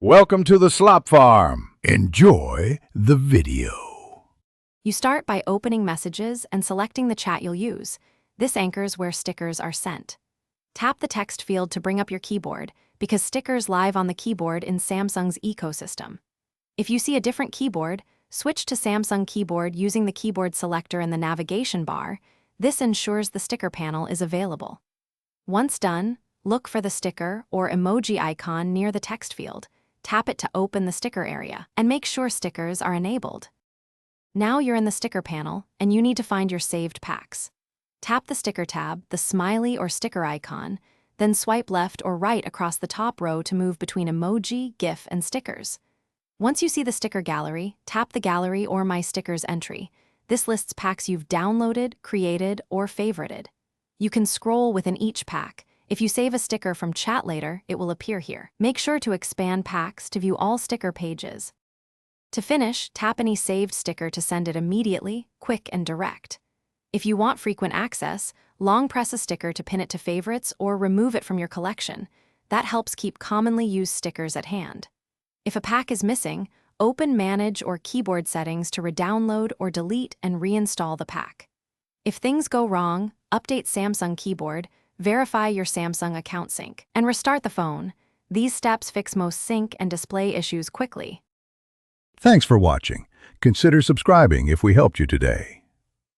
Welcome to the Slop Farm. Enjoy the video. You start by opening Messages and selecting the chat you'll use. This anchors where stickers are sent. Tap the text field to bring up your keyboard, because stickers live on the keyboard in Samsung's ecosystem. If you see a different keyboard, switch to Samsung keyboard using the keyboard selector in the navigation bar. This ensures the sticker panel is available. Once done, look for the sticker or emoji icon near the text field. Tap it to open the sticker area, and make sure stickers are enabled. Now you're in the sticker panel, and you need to find your saved packs. Tap the sticker tab, the smiley or sticker icon, then swipe left or right across the top row to move between emoji, GIF, and stickers. Once you see the sticker gallery, tap the Gallery or My Stickers entry. This lists packs you've downloaded, created, or favorited. You can scroll within each pack. If you save a sticker from chat later, it will appear here. Make sure to expand packs to view all sticker pages. To finish, tap any saved sticker to send it immediately, quick and direct. If you want frequent access, long press a sticker to pin it to favorites or remove it from your collection. That helps keep commonly used stickers at hand. If a pack is missing, open Manage or Keyboard Settings to redownload or delete and reinstall the pack. If things go wrong, update Samsung Keyboard, verify your Samsung account sync, and restart the phone. These steps fix most sync and display issues quickly. Thanks for watching. Consider subscribing if we helped you today.